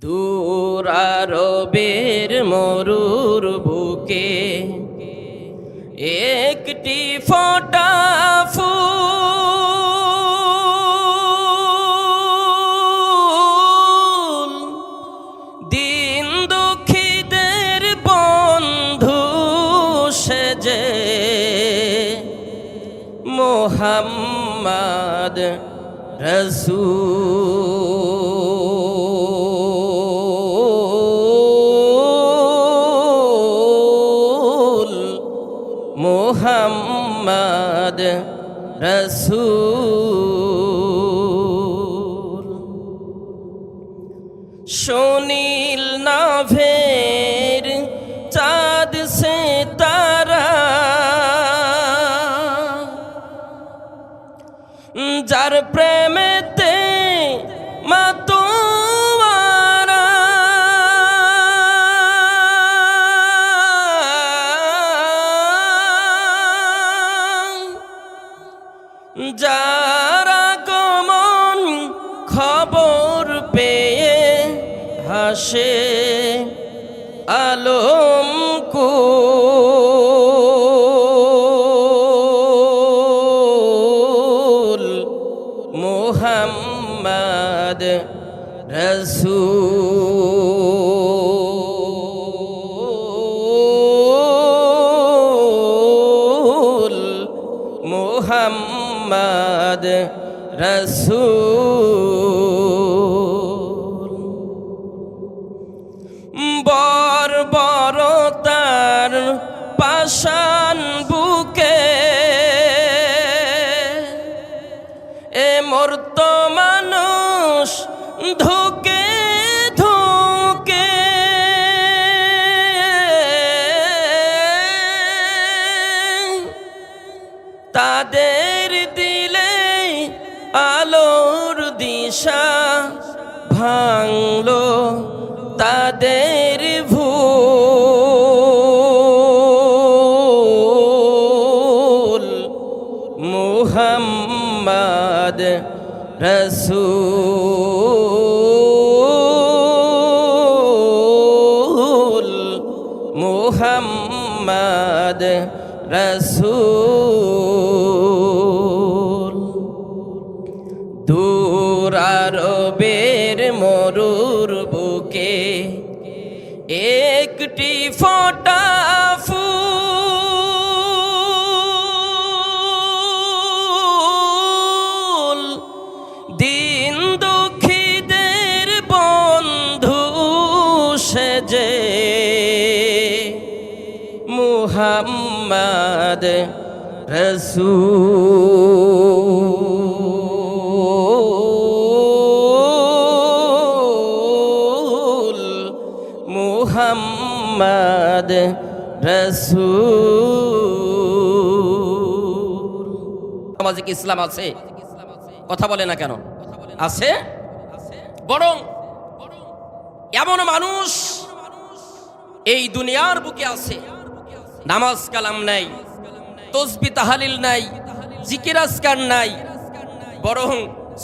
দূর আরবের মরুর বুকে একটি ফোঁটা ফুল দিন দুঃখীদের বন্ধু সেজে মোহাম্মদ রসূল মোহাম্মদ রসূল সুনীল নাভের চাঁদ সে তারা যার প্রেমেতে মাতোয়ারা যারা গমন খবর পেয়ে হাসে আলম কুল মোহাম্মদ রসূল মোহাম্মদ রসূল বর্বরতার পাষাণ বুকে এ মর্ত মানুষ ধুকে ধুকে তাদের দিলে আলোর দিশা ভাঙলো তাদের ভুল মুহাম্মদ রসূল মুহাম্মদ রসূল দূর আরবের মরুর বুকে একটি ফোঁটা ফুল দিন দুঃখীদের বন্ধু সেজে মুহাম্মদ রসূল মুহাম্মদ রসূল সামাজিক ইসলাম আছে কথা বলে না কেন আছে বরং এমন মানুষ এই দুনিয়ার বুকে আছে নামাজ কালাম নাই তসবিহ তাহলিল নাই জিকির আজকার নাই বরং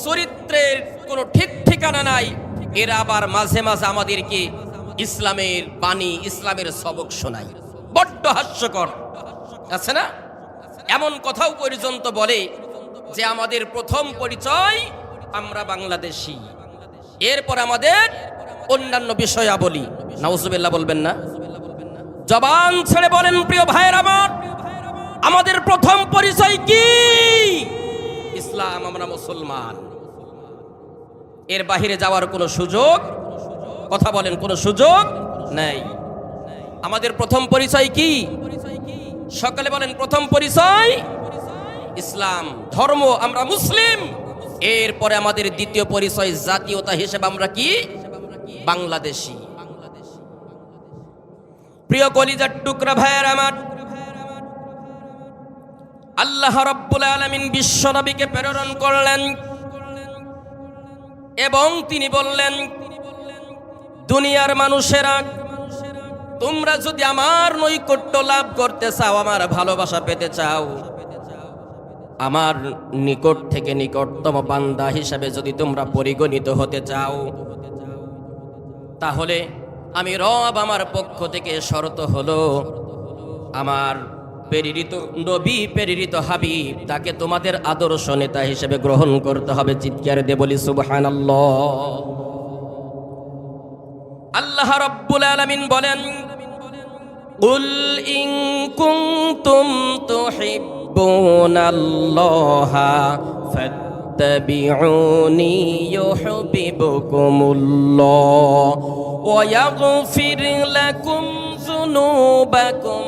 চরিত্রের কোনো ঠিক ঠিকানা নাই এরা আবার মাঝে মাঝে আমাদেরকে ইসলামের বাণী ইসলামের সবক শোনায় বড্ড হাস্যকর আছে না এমন কথাও পর্যন্ত বলে যে আমাদের প্রথম পরিচয় আমরা বাংলাদেশী এরপর আমাদের অন্যান্য বিষয়াবলী নাউজুবিল্লাহ বলবেন না জবান ছেড়ে বলেন প্রিয় ভাইয়ের আমার আমাদের প্রথম পরিচয় কি ইসলাম আমরা মুসলমান এর বাহিরে যাওয়ার কোনো সুযোগ কথা বলেন কোনো সুযোগ নেই আমাদের প্রথম পরিচয় কি সকালে বলেন প্রথম পরিচয় ইসলাম ধর্ম আমরা মুসলিম এরপরে আমাদের দ্বিতীয় পরিচয় জাতীয়তা হিসেবে আমরা কি বাংলাদেশী প্রিয় কলিজার টুকরা ভাইয়ের আমার আল্লাহ রাব্বুল আলামিন বিশ্ব নবীকে প্রেরণ করলেন এবং তিনি বললেন দুনিয়ার মানুষেরা তোমরা যদি আমার নৈকট্য লাভ করতে চাও আমার ভালোবাসা পেতে চাও আমার নিকট থেকে নিকটতম বান্দা হিসাবে যদি তোমরা পরিগণিত হতে চাও তাহলে আমি রব আমার পক্ষ থেকে শর্ত হলো আমার প্রেরিত নবী, প্রেরিত হাবিব, তাকে তোমাদের আদর্শ নেতা হিসেবে গ্রহণ করতে হবে। চিৎকার দিয়ে বলি সুবহানাল্লাহ। আল্লাহ রাব্বুল আলামিন বলেন, কুল ইন কুনতুম তুহিব্বুনাল্লাহা ফাত্তাবিউনি ইউহিব্বুকুমুল্লাহ ওয়া ইয়াগফির লাকুম যুনুবাকুম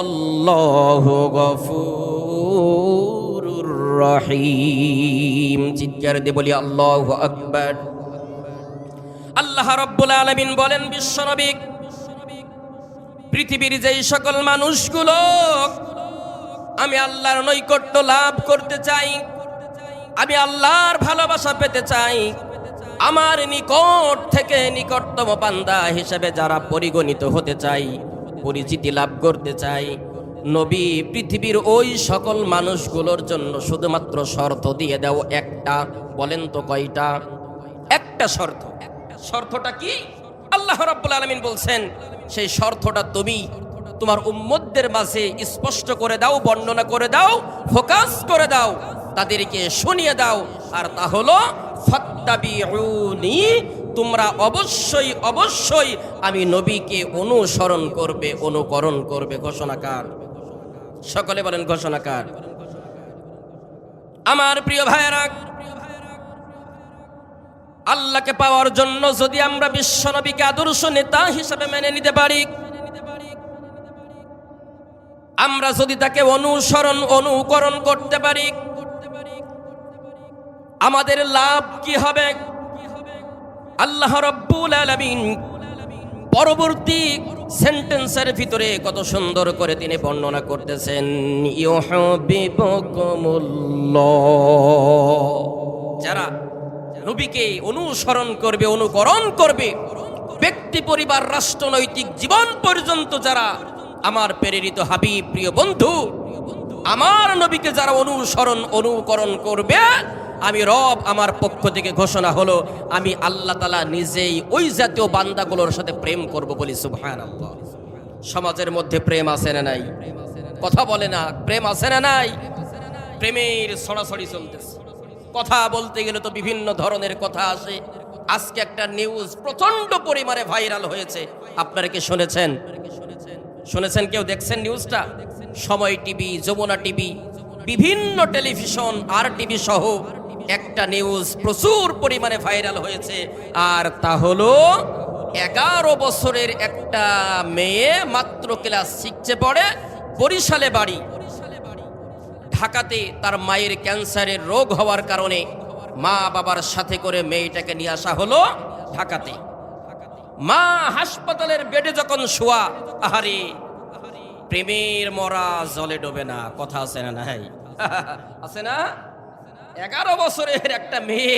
আল্লাহু গফুরুর রহিম। চিৎকার দিয়ে বলি আল্লাহু আকবার। আল্লাহ রাব্বুল আলামিন বলেন, বিশ্বনবী, পৃথিবীর যেই সকল মানুষগুলো আমি আল্লাহর নৈকট্য লাভ করতে চাই, আমি আল্লাহর ভালোবাসা পেতে চাই, আমার নিকট থেকে নিকটতম বান্দা হিসেবে যারা পরিগণিত হতে চাই, পরিচিতি লাভ করতে চাই, নবী পৃথিবীর ওই সকল মানুষগুলোর জন্য শুধুমাত্র শর্ত দিয়ে দাও একটা। বলেন তো কয়টা? একটা শর্ত। শর্তটা কি? আল্লাহ রাব্বুল আলামিন বলছেন, সেই শর্তটা তুমি তোমার উম্মতদের মাঝে স্পষ্ট করে দাও, বর্ণনা করে দাও, ফোকাস করে দাও, তাদেরকে শুনিয়ে দাও। আর তা হলো ফাত্তাবিউনি, তোমরা অবশ্যই অবশ্যই আমি নবীকে অনুসরণ করবে, অনুকরণ করবে। ঘোষণাকার, সকলে বলেন ঘোষণাকার। আমার প্রিয় ভাইয়েরা, আল্লাহকে পাওয়ার জন্য যদি আমরা বিশ্বনবীকে আদর্শ নেতা হিসেবে মেনে নিতে পারি, আমরা যদি তাকে অনুসরণ অনুকরণ করতে পারি, আমাদের লাভ কি হবে? আল্লাহ রাব্বুল আলামিন পরবর্তী সেন্টেন্সের ভিতরে কত সুন্দর করে তিনি বর্ণনা করতেছেন, ইউহিব্বুকুমুল্লাহ। যারা নবীকে অনুসরণ করবে, অনুকরণ করবে, ব্যক্তি, পরিবার, রাষ্ট্রনৈতিক জীবন পর্যন্ত যারা আমার প্রেরিত হাবিব, প্রিয় বন্ধু, আমার নবীকে যারা অনুসরণ অনুকরণ করবে, আমি রব আমার পক্ষ থেকে ঘোষণা হলো, আমি আল্লাহ তাআলা নিজেই ওই জাতীয় বান্দাগুলোর সাথে প্রেম করব। বলি সুবহানাল্লাহ। সমাজের মধ্যে প্রেম আছে না নাই? কথা বলে না, প্রেম আছে না নাই? প্রেমের ছড়াছড়ি চলতেছে। কথা বলতে গেলে তো বিভিন্ন ধরনের কথা আসে। আজকে একটা নিউজ প্রচন্ড পরিমাণে ভাইরাল হয়েছে, আপনারা কি শুনেছেন? শুনেছেন? কেউ দেখছেন নিউজটা? সময় টিভি, যমুনা টিভি, বিভিন্ন টেলিভিশন আর টিভি সহ একটা নিউজ প্রচুর পরিমাণে ভাইরাল হয়েছে। আর তা হলো 11 বছরের একটা মেয়ে, মাত্র ক্লাস 6-এ পড়ে, বরিশালে বাড়ি। ঢাকাতে তার মায়ের ক্যান্সারের রোগ হওয়ার কারণে মা বাবার সাথে করে মেয়েটাকে নিয়ে আসা হলো ঢাকাতে। মা হাসপাতালের বেডে যখন শোয়া, আহারে, প্রেমের মরা জলে ডোবে না। কথা আছে না নাই? আছে না? 11 বছরের একটা মেয়ে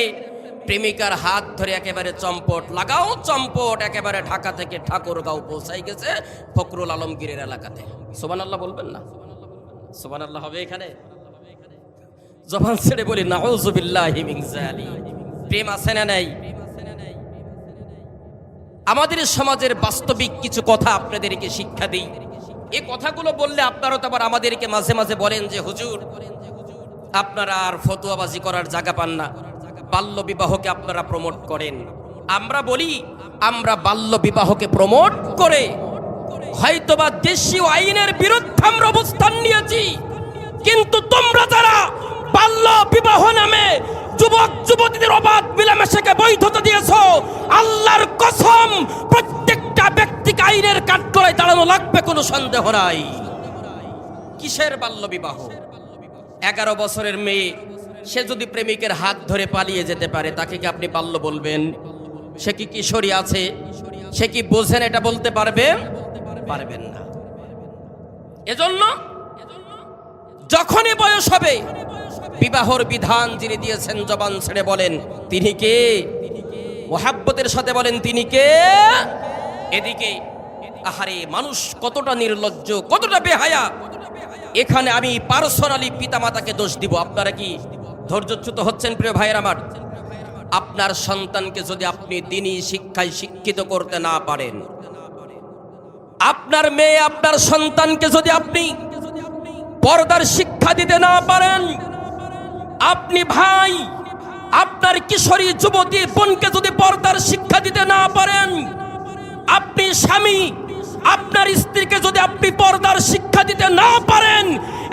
প্রেমিকার হাত ধরে একেবারে চম্পট লাগাও চম্পট একেবারে ঢাকা থেকে ঠাকুরগাঁও পৌঁছাই গেছে, ফখরুল আলমগীরের এলাকাতে। সুবহানাল্লাহ বলবেন না? সুবহানাল্লাহ হবে এখানে? জবান ছেড়ে বলি নাউযুবিল্লাহি মিন যালিক। প্রেম আছে না নাই? আমাদের সমাজের বাস্তবিক কিছু কথা আপনাদেরকে শিক্ষা দিই। এই কথাগুলো বললে আপনারা তো আবার আমাদেরকে মাঝে মাঝে বলেন যে হুজুর, আপনারা আর ফতোয়াবাজি করার জায়গা পান না, বাল্য বিবাহকে আপনারা প্রমোট করেন। আমরা বলি, আমরা বাল্য বিবাহকে প্রমোট করে হয়তোবা দেশীয় আইনের বিরুদ্ধে আমরা অবস্থান নিয়েছি, কিন্তু তোমরা যারা বাল্য বিবাহ নামে যুবক যুবতীদের অবাধ মিলামেশাকে বৈধতা দিয়েছো, আল্লাহর কসম প্রত্যেকটা ব্যক্তিকে আইনের কাঠগড়ায় দাঁড়ানো লাগবে, কোনো সন্দেহ নাই। কিসের বাল্য বিবাহ? 11 বছরের মেয়ে, সে যদি প্রেমিকের হাত ধরে পালিয়ে যেতে পারে, তাকে কি আপনি বাল্য বলবেন? সে কি কিশোরী আছে? সে কি বোঝেন এটা বলতে পারবেন? পারবেন না। এজন্য যখনই বয়স হবে, বিবাহর বিধান যিনি দিয়েছেন, জবান ছেড়ে বলেন তিনি কে? মোহাব্বতের সাথে বলেন তিনি কে? এদিকে আহারে, মানুষ কতটা নির্লজ্জ, কতটা বেহায়া। এখানে আমি পার্সোনালি পিতামাতাকে দোষ দিব। আপনারা কি ধৈর্যচ্যুত হচ্ছেন প্রিয় ভাইয়ের আমার? আপনার সন্তানকে যদি আপনি দ্বীনি শিক্ষায় শিক্ষিত করতে না পারেন, আপনার মেয়ে আপনার সন্তানকে যদি আপনি পর্দার শিক্ষা দিতে না পারেন, আপনি ভাই আপনার কিশোরী যুবতী বোনকে যদি পর্দার শিক্ষা দিতে না পারেন, আপনি স্বামী আপনার স্ত্রীকে যদি আপনি পর্দার শিক্ষা দিতে না পারেন,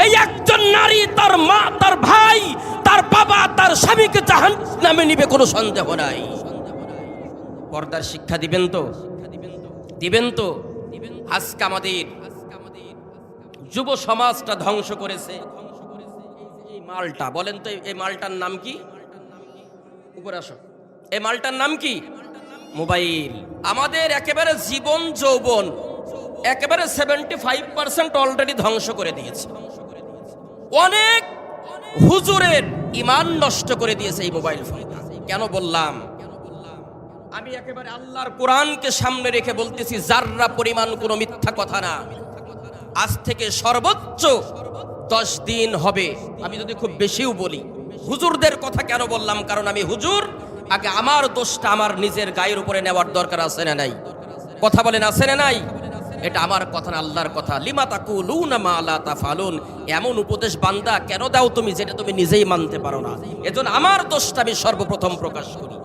এই একজন নারী তার মা, তার ভাই, তার বাবা, তার স্বামীকে জাহান্নামে নিবে, কোনো সন্দেহ নাই। পর্দার শিক্ষা দিবেন তো? দিবেন তো? আজকে আমাদের যুব সমাজটা ধ্বংস করেছে এই মালটা। বলেন তো এই মালটার নাম কি? উপরে আসো। এই মালটার নাম কি? মোবাইল। আমাদের একেবারে জীবন যৌবন একেবারে 75% অলরেডি ধ্বংস করে দিয়েছে। অনেক হুজুরের ঈমান নষ্ট করে দিয়েছে এই মোবাইল ফোন। কেন বললাম? আমি একেবারে আল্লাহর কোরআনকে সামনে রেখে বলতেছি, যাররা পরিমাণ কোনো মিথ্যা কথা না। আজ থেকে সর্বোচ্চ 10 দিন হবে, আমি যদি খুব বেশিও বলি। হুজুরদের কথা কেন বললাম? কারণ আমি হুজুর, আগে আমার দোষটা আমার নিজের গায়ের উপরে নেওয়ার দরকার আছে না নাই? কথা বলেন, আছে না নাই? এটা আমার কথা না, আল্লাহর কথা। লিমা তাকুলুনা মা লা তাফালুন, এমন উপদেশ বান্দা কেন দাও তুমি যেটা তুমি নিজেই মানতে পারো না? এজন্য আমার দোষটা আমি সর্বপ্রথম প্রকাশ করি।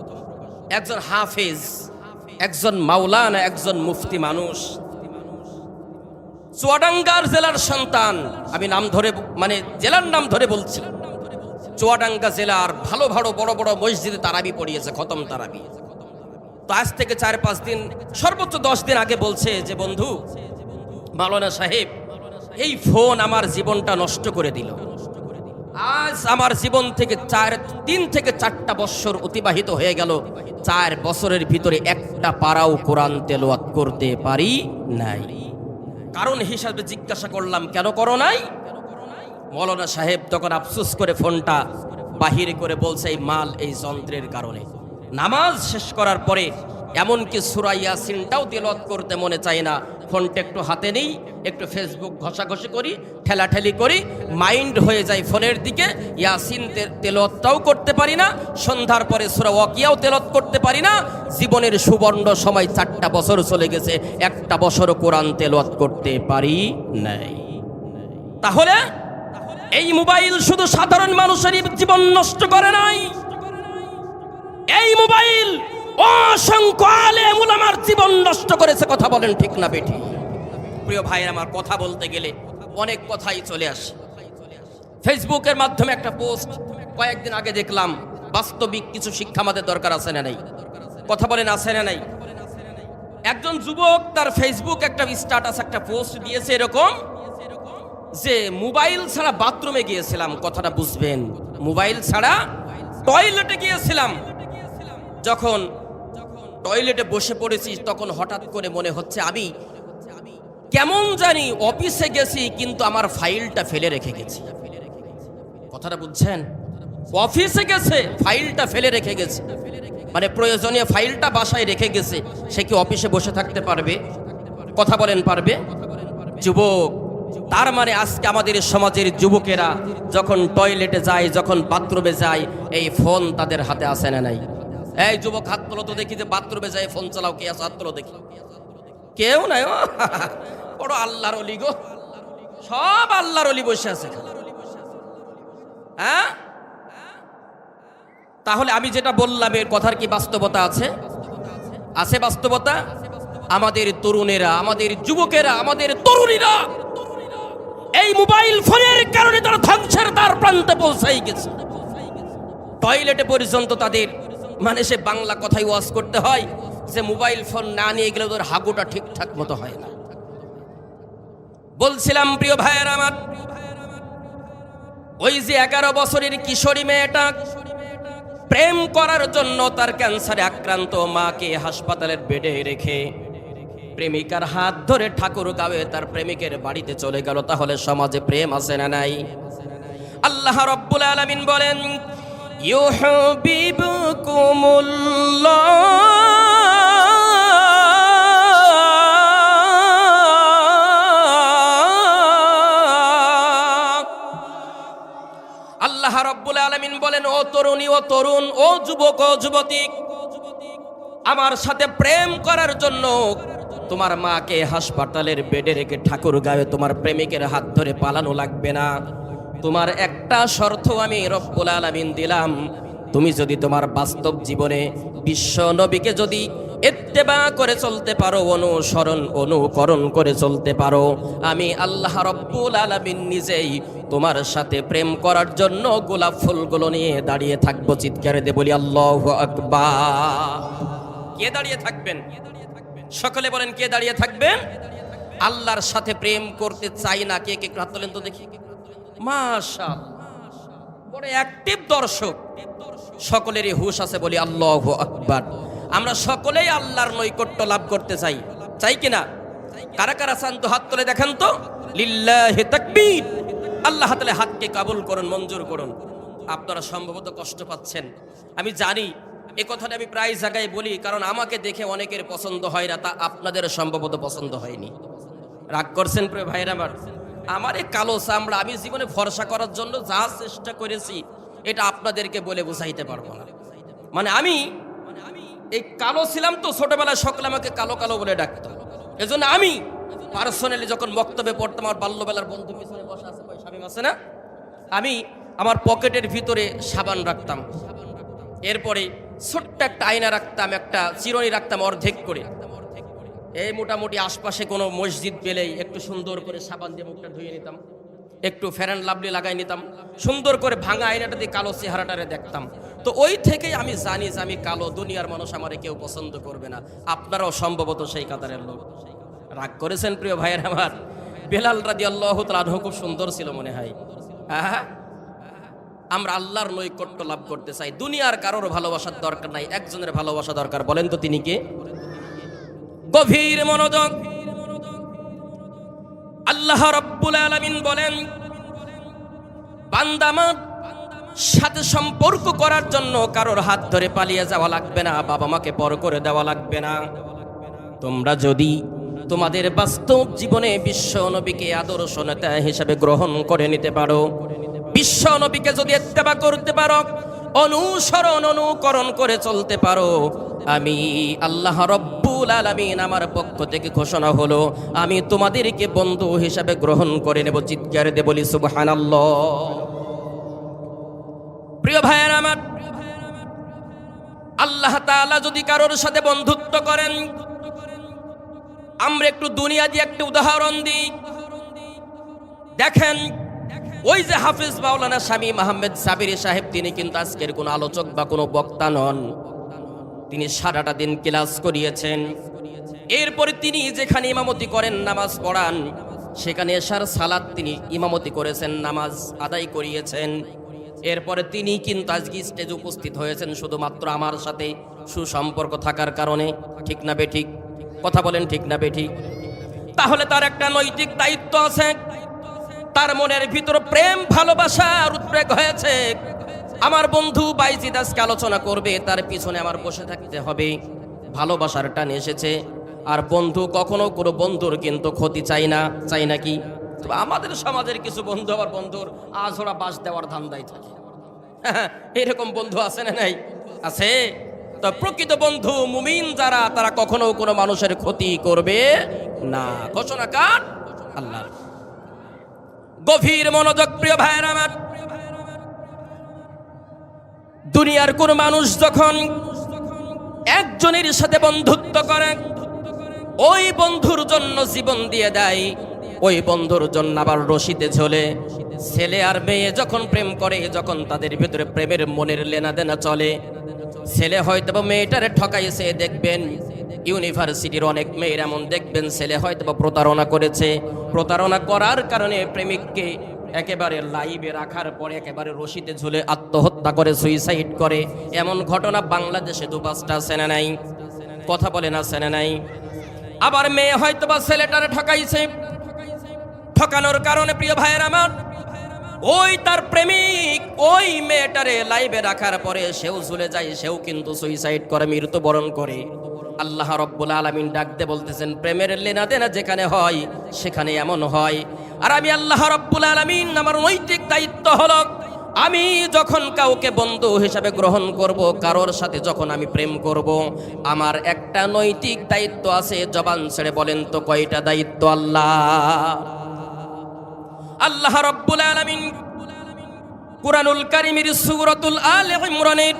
একজন হাফেজ, একজন মাওলানা, একজন মুফতি মানুষ, চুয়াডাঙ্গার জেলার সন্তান। আমি নাম ধরে, মানে জেলার নাম ধরে বলছি। চুয়াডাঙ্গা জেলার ভালো ভালো বড় বড় মসজিদে তারাবি পড়িয়েছে, খতম তারাবি। তো আজ থেকে 4-5 দিন, সর্বোচ্চ 10 দিন আগে বলছে যে, বন্ধু মাওলানা সাহেব, এই ফোন আমার জীবনটা নষ্ট করে দিল। আজ আমার জীবন থেকে 3 থেকে 4টা বছর অতিবাহিত হয়ে গেল, 4 বছরের ভিতরে একটা পারাও কোরআন তেলাওয়াত করতে পারি নাই। কারণ হিসাবে জিজ্ঞাসা করলাম, কেন করো নাই? মাওলানা সাহেব তখন আফসোস করে ফোনটা বাহিরে করে বলছে, এই মাল, এই যন্ত্রের কারণে। নামাজ শেষ করার পরে এমনকি সূরা ইয়াসিনটাও তেলাওয়াত করতে মনে চায় না। ফোনটা একটু হাতে নেই, একটু ফেসবুক ঘষাঘষি করি, ঠেলাঠেলি করি, মাইন্ড হয়ে যায় ফোনের দিকে। ইয়াসিন তেলাওয়াতটাও করতে পারি না, সন্ধ্যার পরে সূরা ওয়াকিয়াও তেলাওয়াত করতে পারি না। জীবনের সুবর্ণ সময় 4টা বছর চলে গেছে, একটা বছরও কোরআন তেলাওয়াত করতে পারি নাই। তাহলে এই মোবাইল শুধু সাধারণ মানুষের জীবন নষ্ট করে নাই, এই মোবাইল অসংখ্য আলেম উলামার জীবন নষ্ট করেছে। কথা বলেন ঠিক না বেঠিক? প্রিয় ভাইয়ের আমার, কথা বলতে গেলে অনেক কথাই চলে আসে। ফেসবুকের মাধ্যমে একটা পোস্ট কয়েকদিন আগে দেখলাম, বাস্তবিক কিছু শিক্ষা আমাদের দরকার আছে না নাই? কথা বলেন, আছে না নাই? একজন যুবক তার ফেসবুক একটা স্ট্যাটাস, একটা পোস্ট দিয়েছে এরকম যে, মোবাইল ছাড়া বাথরুমে গিয়েছিলাম। কথাটা বুঝবেন, মোবাইল ছাড়া টয়লেটে গিয়েছিলাম। যখন টয়লেটে বসে পড়েছি, তখন হঠাৎ করে মনে হচ্ছে আমি কেমন জানি অফিসে গেছি, কিন্তু আমার ফাইলটা ফেলে রেখে গেছি। কথাটা বুঝছেন? অফিসে গেছে, ফাইলটা ফেলে রেখে গেছে, মানে প্রয়োজনীয় ফাইলটা বাসায় রেখে গেছে। সে কি অফিসে বসে থাকতে পারবে? কথা বলেন, পারবে? যুবক, তার মানে আজকে আমাদের সমাজের যুবকেরা যখন টয়লেটে যায়, যখন বাথরুমে যায়, এই ফোন তাদের হাতে আসে না নাই? এই যুবক, হাত তোলো তো দেখি, যে বাথরুমে যায় ফোন চালাও। কে আছে? হাত তোলো দেখি। কেউ নাই? বড় আল্লাহর ওলি গো, সব আল্লাহর ওলি বসে আছে। হ্যাঁ, তাহলে আমি যেটা বললাম, এর কথার কি বাস্তবতা আছে? আছে বাস্তবতা। আমাদের তরুণেরা, আমাদের যুবকেরা, আমাদের তরুণীরা এই মোবাইল ফোনের কারণে তারা ধ্বংসের দ্বার প্রান্তে পৌঁছাই গেছে। টয়লেটে পর্যন্ত তাদের, মানে সে বাংলা কথাই ওয়াজ করতে হয় যে মোবাইল ফোন না নিয়ে গেলে ওদের হাগুটা ঠিকঠাক মতো হয় না। বলছিলাম প্রিয় ভাইয়ের আমার, ওই যে 11 বছরের কিশোরী মেয়েটা প্রেম করার জন্য তার ক্যান্সারে আক্রান্ত মাকে হাসপাতালের বেডে রেখে প্রেমিকার হাত ধরে ঠাকুরগাঁওয়ে তার প্রেমিকের বাড়িতে চলে গেল। তাহলে সমাজে প্রেম আছে না নাই? আল্লাহ রাব্বুল আলামিন বলেন, ইউহিব্বুকুমুল্লাহ আল্লাহ রাব্বুল আলামিন বলেন, বলেন, ও তরুণী, ও তরুণ, ও যুবক, ও যুবতী, আমার সাথে প্রেম করার জন্য তোমার মাকে হাসপাতালের বেডে রেখে ঠাকুরগাঁয়ে তোমার প্রেমিকের হাত ধরে পালানো লাগবে না। তোমার একটা শর্ত আমি রব্বুল আলামিন দিলাম, তুমি যদি তোমার বাস্তব জীবনে বিশ্ব নবীকে যদি ইত্তেবা করে চলতে পারো, অনুকরণ করে চলতে পারো, আমি আল্লাহ রব্বুল আলামিন নিজেই তোমার সাথে প্রেম করার জন্য গোলাপ ফুলগুলো নিয়ে দাঁড়িয়ে থাকবো। চিৎকারে দিয়ে বলি আল্লাহু আকবার। কে দাঁড়িয়ে থাকবেন? সকলে বলেন, কে দাঁড়িয়ে থাকবেন? আল্লাহর সাথে প্রেম করতে চাই না কে কে? হাত তোলেন তো দেখি। মাশাআল্লাহ, বড় অ্যাক্টিভ দর্শক, সকলেরই হুঁশ আছে, বলি আল্লাহু আকবার। আমরা সকলেই আল্লাহর নৈকট্য লাভ করতে চাই, চাই কিনা? কারা কারা চান তো হাত তুলে দেখেন তো। লিল্লাহি তাকবীর। আল্লাহ তাআলা হাতকে কবুল করুন, মঞ্জুর করুন। আপনারা সম্ভবত কষ্ট পাচ্ছেন, আমি জানি। এই কথাটা আমি প্রায় জায়গায় বলি, কারণ আমাকে দেখে অনেকের পছন্দ হয় না, তা আপনাদের সম্ভবত পছন্দ হয়নি। রাগ করছেন প্রিয় ভাইরা আমার এই কালো চামড়া আমি জীবনে ভরসা করার জন্য যা চেষ্টা করেছি এটা আপনাদেরকে বলে বুঝাইতে পারবো না। মানে আমি এই কালো ছিলাম তো, ছোটবেলায় সকলে আমাকে কালো কালো বলে ডাকতো। এজন্য আমি পার্সোনালি যখন বক্তব্যে পড়তাম, আমার বাল্যবেলার বন্ধু পিছনে বসা আছে, শামীম আছে না, আমি আমার পকেটের ভিতরে সাবান রাখতাম, এরপরে ছোট্ট একটা আয়না রাখতাম, একটা চিরুনি রাখতাম অর্ধেক করে। এই মোটামুটি আশপাশে কোনো মসজিদ পেলেই একটু সুন্দর করে সাবান দিয়ে মুখটা ধুয়ে নিতাম, একটু ফেয়ার অ্যান্ড লাভলি লাগাই নিতাম, সুন্দর করে ভাঙা আয়নাটা দিয়ে কালো চেহারাটারে দেখতাম। তো ওই থেকেই আমি জানি যে আমি কালো, দুনিয়ার মানুষ আমারে কেউ পছন্দ করবে না। আপনারাও সম্ভবত সেই কাতারের লোক। রাগ করেছেন প্রিয় ভাইয়ের আমার? বেলাল রাদিয়াল্লাহু তাআলা আনহু খুব সুন্দর ছিল মনে হয়। আমরা আল্লাহর নৈকট্য লাভ করতে চাই, দুনিয়ার কারোর ভালোবাসার দরকার নাই, একজনের ভালোবাসা দরকার। বলেন তো তিনি কে? গভীর মনোযোগ। আল্লাহ রাব্বুল আলামিন বলেন, বান্দা আমার সাথে সম্পর্ক করার জন্য কারোর হাত ধরে পালিয়ে যাওয়া লাগবে না, বাবা মাকে পর করে দেওয়া লাগবে না। তোমরা যদি তোমাদের বাস্তব জীবনে বিশ্ব নবীকে আদর্শ নেতা হিসেবে গ্রহণ করে নিতে পারো, বিশ্ব নবীকে যদি ইত্তেবা করতে পারো, অনুকরণ করে চলতে পারো, আমি আল্লাহ রব্বুল আলামিন আমার পক্ষ থেকে ঘোষণা হলো, আমি তোমাদেরকে বন্ধু হিসাবে গ্রহণ করে নেব। চিৎকার দিয়ে বলি সুবহানাল্লাহ। প্রিয় ভাইয়ের আমার, আল্লাহ তাআলা যদি কারোর সাথে বন্ধুত্ব করেন, আমরা একটু দুনিয়া দিয়ে একটা উদাহরণ দিই। দেখেন, ওই যে হাফিজ মাওলানা শামীম আহমেদ সাবিরি সাহেব, তিনি কিন্তু আজকের কোনো আলোচক বা কোনো বক্তা নন। তিনি সারাটা দিন ক্লাস করিয়েছেন, এরপরে তিনি যেখানে ইমামতি করেন, নামাজ পড়ান, সেখানে এশার সালাত তিনি ইমামতি করেছেন, নামাজ আদায় করিয়েছেন। এরপরে তিনি কিন্তু আজকে স্টেজে উপস্থিত হয়েছেন শুধুমাত্র আমার সাথে সুসম্পর্ক থাকার কারণে। ঠিক না বেঠিক? কথা বলেন, ঠিক না বেঠিক? তাহলে তার একটা নৈতিক দায়িত্ব আছে, তার মনের ভিতর প্রেম ভালোবাসার উদ্রেক হয়েছে। আমার বন্ধু বাইজিদ আজকে আলোচনা করবে, তার পিছনে আমার বসে থাকতে হবে। ভালোবাসার টান এসেছে। আর বন্ধু কখনো কোনো বন্ধুর কিন্তু ক্ষতি চাই না, চাই নাকি? আমাদের সমাজের কিছু বন্ধু আবার বন্ধুর আজোড়া বাস দেওয়ার ধান্দায় থাকে। এরকম বন্ধু আছে না নাই? আছে। তো প্রকৃত বন্ধু মুমিন যারা, তারা কখনো কোনো মানুষের ক্ষতি করবে না। ঘোষণা কার? আল্লাহর। গভীর মনোযোগ প্রিয় ভাইয়ের আমার, দুনিয়ার কোন মানুষ যখন একজনের সাথে বন্ধুত্ব করে, ওই বন্ধুর জন্য জীবন দিয়ে দেয়, ওই বন্ধুর জন্য আবার রশিতে ঝোলে। ছেলে আর মেয়ে যখন প্রেম করে, যখন তাদের ভিতরে প্রেমের মনের লেনাদেনা চলে, ছেলে হয়তো মেয়েটারে ঠকাইছে। দেখবেন ইউনিভার্সিটির অনেক মেয়ের এমন দেখবেন, ছেলে হয়তো প্রতারণা করেছে, প্রতারণা করার কারণে প্রেমিককে একেবারে লাইভে রাখার পরে একেবারে রশিতে ঝুলে আত্মহত্যা করে, সুইসাইড করে। এমন ঘটনা বাংলাদেশে 2-5টা আছে না নাই? কথা বলে না, আছে না নাই? আবার মেয়ে হয়তো বা ছেলেটারে ঠকাইছে, ঠকানোর কারণে প্রিয় ভাইয়ের আমার, ওই তার প্রেমিক ওই মেয়েটারে লাইভে রাখার পরে সেও ঝুলে যায়, সেও কিন্তু সুইসাইড করে, মৃত্যুবরণ করে। আল্লাহ রব্বুল আলামিন ডাকতে বলতেছেন, প্রেমের লেনাদেনা যেখানে হয় সেখানে এমন হয়। আর আমি আল্লাহ রব্বুল আলামিন, আমার নৈতিক দায়িত্ব হলো আমি যখন কাউকে বন্ধু হিসাবে গ্রহণ করব, কারোর সাথে যখন আমি প্রেম করব, আমার একটা নৈতিক দায়িত্ব আছে। জবান ছেড়ে বলেন তো কয়টা দায়িত্ব? আল্লাহ রাব্বুল আলামিন কুরআনুল কারীমের সূরাতুল আলে ইমরানের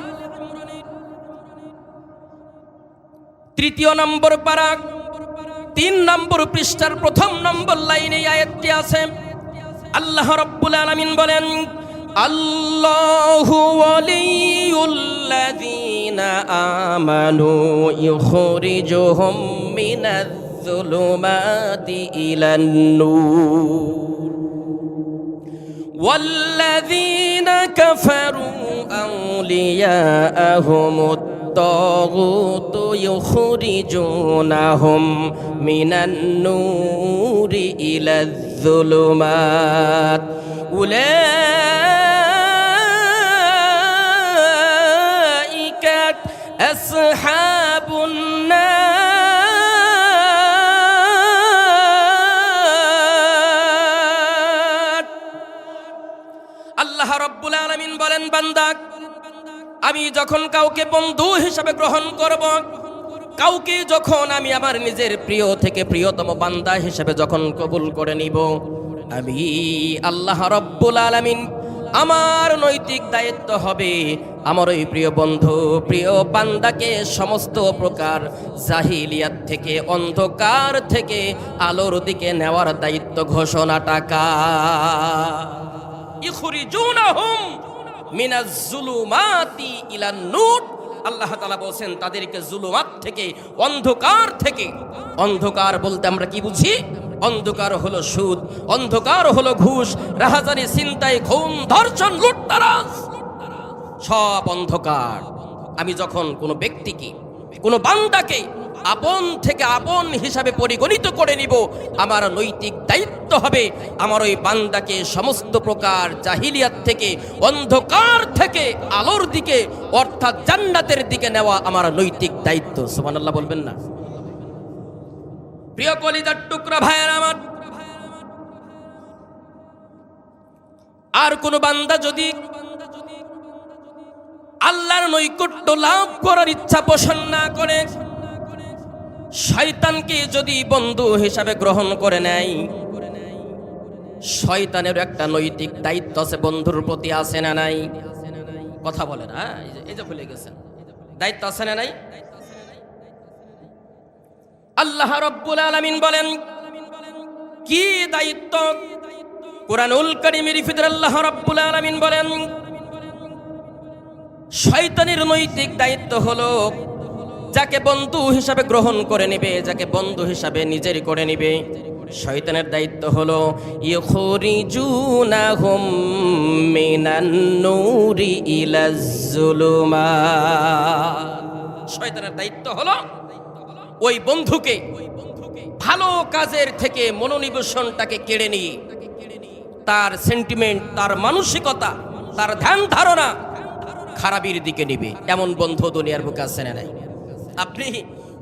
৩য় নম্বর পারা ৩ নম্বর পৃষ্ঠার ১ম নম্বর লাইনে আয়াতটি আছে। আল্লাহ রাব্বুল আলামিন বলেন, আল্লাহু ওয়ালিয়ুল্লাযীনা আমানু ইউখরিজুহুম মিনাজ-যুলুমাতি ইলান-নূর ওয়াল্লাযীনা কাফারু আউলিয়াহুমুত তাগুতু ইউখরিজুনাহুম মিনান-নূরি ইলাজ-যুলুমাত উলাইকা আসহাবুন নার। আল্লাহ রাব্বুল আলামিন বলেন, বান্দা, আমি যখন কাউকে বন্ধু হিসাবে গ্রহণ করব, কাউকে যখন আমি আমার নিজের প্রিয় থেকে প্রিয়তম বান্দা হিসেবে যখন কবুল করে নিব, আমি আল্লাহ রাব্বুল আলামিন আমার নৈতিক দায়িত্ব হবে আমার ওই প্রিয় বন্ধু প্রিয় বান্দাকে সমস্ত প্রকার জাহিলিয়াত থেকে, অন্ধকার থেকে আলোর দিকে নেওয়ার দায়িত্ব ঘোষণাটা কার? ইখরিজুনাহুম মিনাজ-যুলুমাতি ইলান-নূর। আল্লাহ তাআলা বলেন তাদেরকে জুলুমাত থেকে, অন্ধকার থেকে। অন্ধকার বলতে আমরা কি বুঝি? অন্ধকার হলো সুদ, অন্ধকার হলো ঘুষ, রাহাজানি, ছিনতাই, খুন, ধর্ষণ, লুটতরাজ, সব অন্ধকার। আমি যখন কোনো ব্যক্তিকে, কোনো বান্দাকে আপন থেকে আপন হিসাবে পরিগণিত করে নিব, আমার নৈতিক দায়িত্ব হবে আমার ওই বান্দাকে সমস্ত প্রকার জাহিলিয়াত থেকে, অন্ধকার থেকে আলোর দিকে, অর্থাৎ জান্নাতের দিকে নেওয়া আমার নৈতিক দায়িত্ব। সুবহানাল্লাহ বলবেন না? প্রিয় কলিজার টুকরা ভাইয়ের আমার, আর কোন বান্দা যদি আল্লাহর নৈকট্য লাভ করার ইচ্ছা পোষণ না করে, শয়তানকে যদি বন্ধু হিসাবে গ্রহণ করে নেয়, শয়তানের একটা নৈতিক দায়িত্ব আছে বন্ধুর প্রতি, আছে না নাই? কথা বলেন। এই যে ভুলে গেছেন, দায়িত্ব আছে না নাই? আল্লাহ রাব্বুল আলামিন বলেন কি দায়িত্ব? কুরআনুল কারীমের ভিতরে আল্লাহ রাব্বুল আলামিন বলেন, শয়তানের নৈতিক দায়িত্ব হলো যাকে বন্ধু হিসাবে গ্রহণ করে নেবে, যাকে বন্ধু হিসাবে নিজের করে নেবে, শয়তানের দায়িত্ব হলো ইউখরিজুনাহুম মিনান-নূরি ইলাজ-যুলুমাত। শয়তানের দায়িত্ব হলো ওই বন্ধুকে ভালো কাজের থেকে মনোনিবেশনটাকে কেড়ে নিয়ে তার সেন্টিমেন্ট, তার মানসিকতা, তার ধ্যান ধারণা খারাপের দিকে নিবে। এমন বন্ধু দুনিয়ার বুকে আছে না নাই? আপনি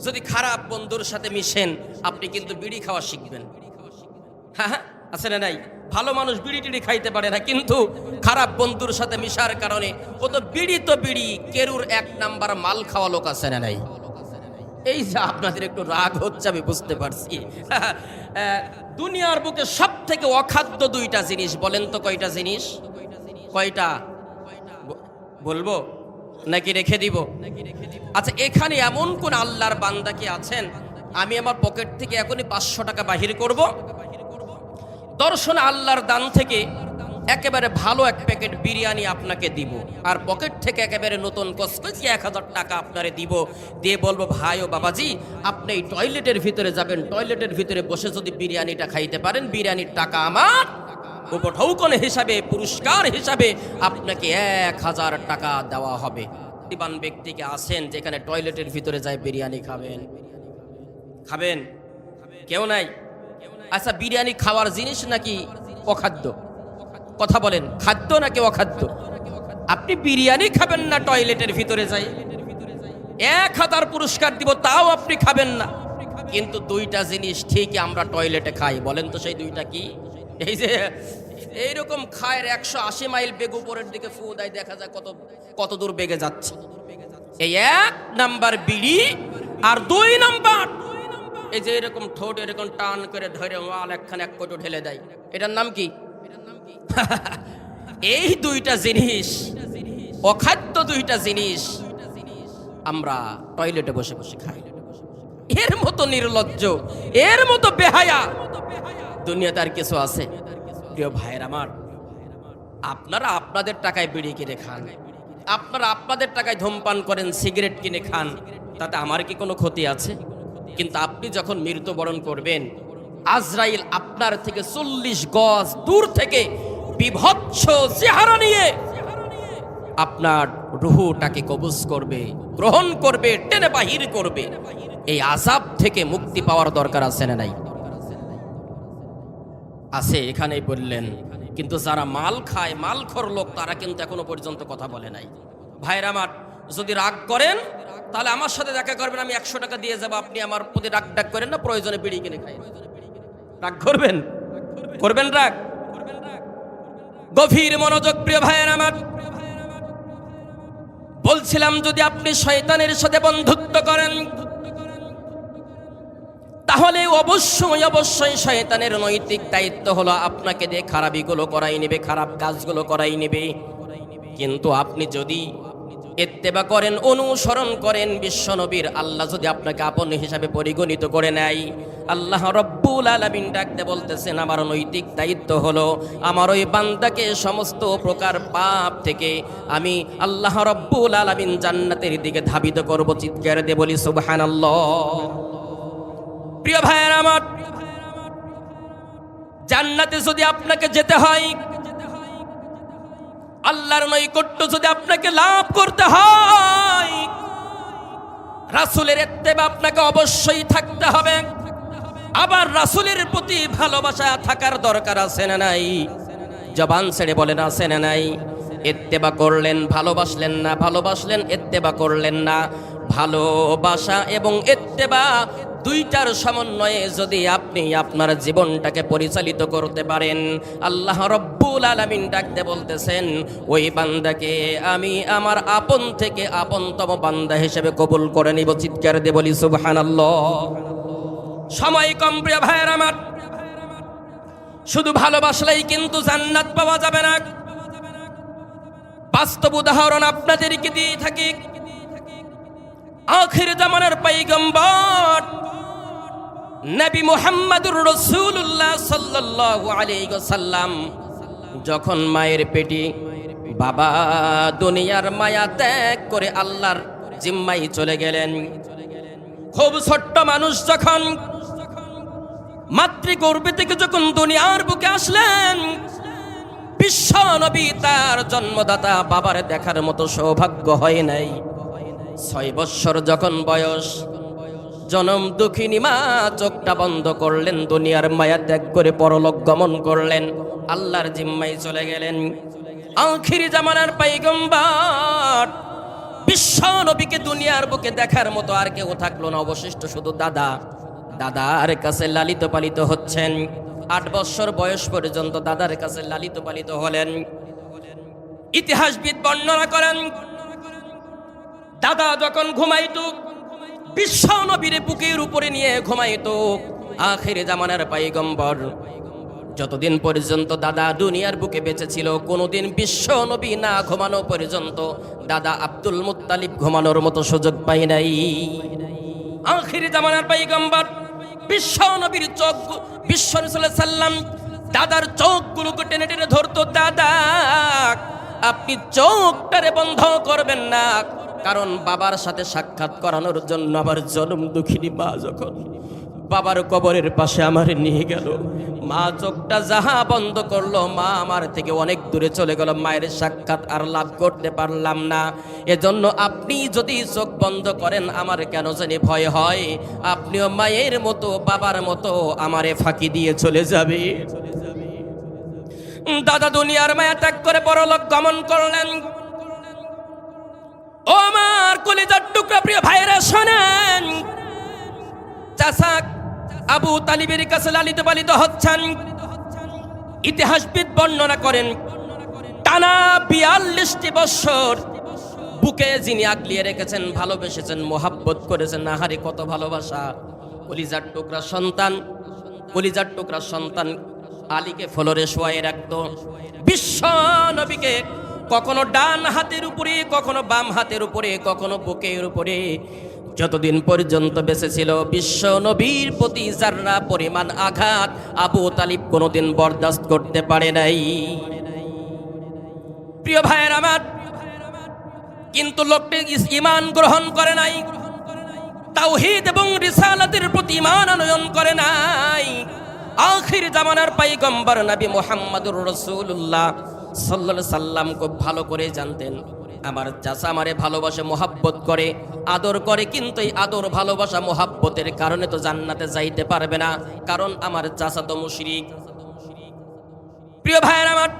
যদি খারাপ বন্ধুর সাথে মিশেন, আপনি কিন্তু বিড়ি খাওয়া শিখবেন। হ্যাঁ, আছে না নাই? ভালো মানুষ বিড়ি টিড়ি খাইতে পারে না, কিন্তু খারাপ বন্ধুর সাথে মিশার কারণে ও তো বিড়ি কেরুর 1 নাম্বার মাল খাওয়া লোক, আছে না নাই? এই যে আপনাদের একটু রাগ হচ্ছে আমি বুঝতে পারছি। দুনিয়ার বুকে সব থেকে অখাদ্য 2টা জিনিস, বলেন তো কয়টা জিনিস? কয়টা বলবো নাকি রেখে দিব? আচ্ছা, এখানে এমন কোন আল্লাহর বান্দা কি আছেন, আমি আমার পকেট থেকে এখনই 500 টাকা বাহির করব, দর্শন আল্লাহর দান থেকে একেবারে ভালো এক প্যাকেট বিরিয়ানি আপনাকে দিব, আর পকেট থেকে একেবারে নতুন কসকসি 1000 টাকা আপনারে দিব, দিয়ে বলবো, ভাই ও বাবাজি, আপনি এই টয়লেটের ভিতরে যাবেন, টয়লেটের ভিতরে বসে যদি বিরিয়ানিটা খাইতে পারেন, বিরিয়ানির টাকা আমার উপঢৌকন হিসাবে, পুরস্কার হিসাবে আপনাকে 1000 টাকা দেওয়া হবে। দিবান ব্যক্তিকে আসেন যেখানে টয়লেটের ভিতরে যায় বিরিয়ানি খাবেন? খাবেন? কেউ নাই? আচ্ছা, বিরিয়ানি খাওয়ার জিনিস নাকি অখাদ্য? কথা বলেন, খাদ্য নাকি অখাদ্য? আপনি বিরিয়ানি খাবেন না টয়লেটের ভিতরে যাই, 1000 পুরস্কার দিব, তাও আপনি খাবেন না। কিন্তু 2টা জিনিস ঠিকই আমরা টয়লেটে খাই, বলেন তো সেই 2টা কি? এই যে এইরকম খায়ের 180 মাইল বেগ উপরের দিকে ফু দেয়, দেখা যায় কত দূর বেগে যাচ্ছে। এই 1 নাম্বার বিড়ি। আর 2 নাম্বার এই যে এরকম ঠোঁট এরকম টান করে ধরে মাল একখানে এক কোটো ঢেলে দেয়, এটার নাম কি? এই 2টা জিনিস, অখাদ্য 2টা জিনিস আমরা টয়লেটে বসে বসে খাই। এর মতো নির্লজ্জ, এর মতো বেহায়া দুনিয়াতে আর কিছু আছে? প্রিয় ভাইয়ের আমার, আপনারা আপনাদের টাকায় বিড়ি কিনে খান, আপনারা আপনাদের টাকায় ধূমপান করেন, সিগারেট কিনে খান, তাতে আমার কি কোনো ক্ষতি আছে? কিন্তু আপনি যখন মৃত্যুবরণ করবেন, আজরাইল আপনার থেকে 40 গজ দূর থেকে বিভৎস চেহারা নিয়ে আপনার রুহটাকে কবজ করবে, গ্রহণ করবে, টেনে বাহির করবে। এই আযাব থেকে মুক্তি পাওয়ার দরকার আছে না নাই? আছে, এখানেই বললেন। কিন্তু যারা মাল খায়, মালখোর লোক, তারা কিন্তু এখনো পর্যন্ত কথা বলে নাই। ভাইরা আমার, যদি রাগ করেন তাহলে আমার সাথে দেখা করবেন, আমি 100 টাকা দিয়ে যাব, আপনি আমার প্রতি রাগ ডাক করেন না, প্রয়োজনে বিড়ি কিনে খাই। রাগ করবেন? করবেন রাগ? গভীর মনোযোগ প্রিয় ভাইয়ের আমার, বলছিলাম যদি আপনি শয়তানের সাথে বন্ধুত্ব করেন তাহলে অবশ্যই শয়তানের নৈতিক দায়িত্ব হলো আপনাকে দিয়ে খারাপিগুলো করাই নেবে, খারাপ কাজগুলো করাই নেবে। কিন্তু আপনি যদি ইত্তেবা করেন, অনুসরণ করেন বিশ্বনবীর, আল্লাহ যদি আপনাকে আপন হিসাবে পরিগণিত করে নেয়, আল্লাহ রব্বুল আলামিন ডাকতে বলতেছেন আমার নৈতিক দায়িত্ব হলো আমার ওই বান্দাকে সমস্ত প্রকার পাপ থেকে আমি আল্লাহ রব্বুল আলামিন জান্নাতের দিকে ধাবিত করব। চিৎকার দিয়ে বলি সুবহানাল্লাহ। প্রিয় ভাইয়েরা আমার, জান্নাতে যদি আপনাকে যেতে হয়, আল্লাহর নৈকট্য যদি আপনাকে লাভ করতে হয়, রাসূলের ইত্তেবা আপনাকে অবশ্যই থাকতে হবে। আবার রাসূলের প্রতি ভালোবাসা থাকার দরকার আছে না নাই? জবান ছেড়ে বলেন আছে না নাই? ইত্তেবা করলেন, ভালোবাসলেন না, ভালোবাসলেন, ইত্তেবা করলেন না। ভালোবাসা এবং ইত্তেবা 2টার সমন্বয়ে যদি আপনি আপনার জীবনটাকে পরিচালিত করতে পারেন, আল্লাহ রব্বুল আলামিন ডাকতে বলতেছেন ওই বান্দাকে আমি আমার আপন থেকে আপনতম বান্দা হিসেবে কবুল করে নিব। চিৎকার দিয়ে বলি সুবহানাল্লাহ। সময় কম প্রিয় ভাইয়ের আমার, শুধু ভালোবাসলেই কিন্তু জান্নাত পাওয়া যাবে না। বাস্তব উদাহরণ আপনাদেরকে দিয়ে থাকি। আখির জামানার পয়গম্বর নবী মুহাম্মদুর রাসূলুল্লাহ সাল্লাল্লাহু আলাইহি ওয়াসাল্লাম যখন মায়ের পেটে বাবা দুনিয়ার মায়া ত্যাগ করে আল্লাহর জিম্মায় চলে গেলেন, খুব ছোট্ট মানুষ যখন মাতৃগর্ভে থেকে যখন দুনিয়ার বুকে আসলেন, বিশ্ব নবী তার জন্মদাতা বাবার দেখার মতো সৌভাগ্য হয় নাই। 6 বৎসর যখন বয়স, জনম দুঃখিনী মা চোখটা বন্ধ করলেন, দুনিয়ার মায়া ত্যাগ করে পরলোক গমন করলেন, আল্লাহর জিম্মায় চলে গেলেন। আখিরি জামানার পয়গম্বর বিশ্ব নবীকে দুনিয়ার বুকে দেখার মতো আর কেউ থাকলো না, অবশিষ্ট শুধু দাদার কাছে লালিত পালিত হচ্ছেন। 8 বৎসর বয়স পর্যন্ত দাদার কাছে লালিত পালিত হলেন। ইতিহাসবিদ বর্ণনা করেন, দাদা যখন ঘুমাইতো বিশ্ব নবীর বুকের উপরে নিয়ে ঘুমাইতো। আখির জামানার পয়গম্বর যতদিন পর্যন্ত দাদা দুনিয়ার বুকে বেঁচে ছিল, কোনোদিন বিশ্ব নবী না ঘুমানো পর্যন্ত দাদা আব্দুল মুত্তালিব ঘুমানোর মতো সুযোগ পাই নাই। আখির জামানার পয়গম্বর বিশ্ব নবীর চোখ, বিশ্ব রাসূল সাল্লাম দাদার চোখগুলোকে টেনে টেনে ধরতো, দাদা আপনি চোখটারে বন্ধ করবেন না, কারণ বাবার সাথে সাক্ষাৎ করানোর জন্য আমার জনম দুঃখিনী মা যখন বাবার কবরের পাশে আমার নিয়ে গেল, মা চোখটা যাহা বন্ধ করলো, মা আমার থেকে অনেক দূরে চলে গেল, মায়ের সাক্ষাৎ আর লাভ করতে পারলাম না। এজন্য আপনি যদি চোখ বন্ধ করেন আমার কেন জানি ভয় হয় আপনিও মায়ের মতো বাবার মতো আমারে ফাঁকি দিয়ে চলে যাবে। দাদা দুনিয়ার মায়া ত্যাগ করে পরলোক গমন করলেন। ও আমার কলিজার টুকরা প্রিয় ভাইরা শোনেন, চাচা আবু তালিবের কাছে লালিত পালিত হচ্ছেন। ইতিহাসবিদ বর্ণনা করেন টানা ৪২টি বছর বুকে যিনি আগলিয়ে রেখেছেন, ভালোবেসেছেন, মোহাব্বত করেছেন। আহারে কত ভালোবাসা! কলিজার টুকরা সন্তান, কলিজার টুকরা সন্তান আলীকে ফ্লোরে শোয়াই রাখতো। বিশ্ব নবীকে কখনো ডান হাতের উপরে, কখনো বাম হাতের উপরে, কখনো বুকের উপরে, যতদিন পর্যন্ত বেঁচে ছিল বিশ্ব নবীর প্রতি যাররা পরিমাণ আঘাত আবু তালিব কোনোদিন বরদাস্ত করতে পারে নাই। প্রিয় ভাইয়ের আমার, কিন্তু লোকটি ঈমান গ্রহণ করে নাই, তাওহীদ এবং রিসালাতের প্রতি ঈমান আনয়ন করে নাই। আখির জামানার পয়গম্বর নবী মুহাম্মদুর রাসূলুল্লাহ সাল্লাল্লাহু আলাইহি সাল্লাম খুব ভালো করে জানতেন, আমার চাচা আমারে ভালোবাসে, মোহাব্বত করে, আদর করে, কিন্তু এই আদর ভালোবাসা মোহাব্বতের কারণে তো জান্নাতে যাইতে পারবে না, কারণ আমার চাচা তো মুশরিক। প্রিয় ভাইয়ের আমার,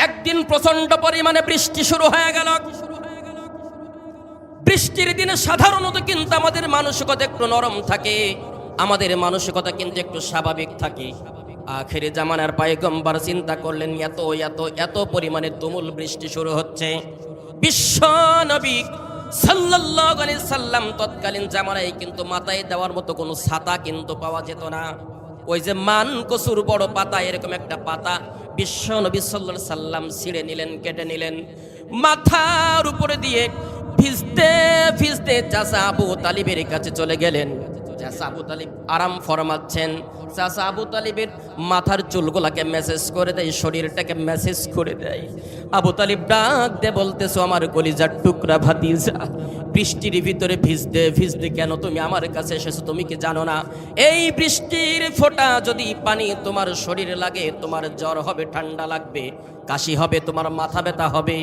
একদিন প্রচন্ড পরিমাণে বৃষ্টি শুরু হয়ে গেল। বৃষ্টির দিনে সাধারণত কিন্তু আমাদের মানসিকতা একটু নরম থাকে, আমাদের মানসিকতা কিন্তু একটু স্বাভাবিক থাকে। আখেরে জামানার পয়গম্বর চিন্তা করলেন, এত এত এত পরিমাণে তুমুল বৃষ্টি শুরু হচ্ছে। বিশ্ব নবী সাল্লাল্লাহু আলাইহি সাল্লাম তৎকালীন জামানায় কিন্তু মাথায় দেওয়ার মতো কোনো ছাতা কিন্তু পাওয়া যেত না। ওই যে মান কচুর বড় পাতা, এরকম একটা পাতা বিশ্ব নবী সাল্লাল্লাহু আলাইহি সাল্লাম ছিঁড়ে নিলেন, কেটে নিলেন, মাথার উপরে দিয়ে ভিজতে ভিজতে চাচা আবু তালিবের কাছে চলে গেলেন। চাচা আবু তালিব আরাম ফরমাচ্ছেন। চাচা আবু তালিবের মাথার চুলগুলাকে মেসেজ করে দেয়, শরীরটাকে মেসেজ করে দেয়। আবু তালিব ডাক দিয়ে বলতেছো, আমার কলিজার টুকরা ভাতিজা, বৃষ্টির ভিতরে ভিজতে ভিজতে কেন তুমি আমার কাছে এসেছো? তুমি কি জানো না, এই বৃষ্টির ফোঁটা যদি পানি তোমার শরীরে লাগে, তোমার জ্বর হবে, ঠান্ডা লাগবে, কাশি হবে, তোমার মাথা ব্যথা হবে।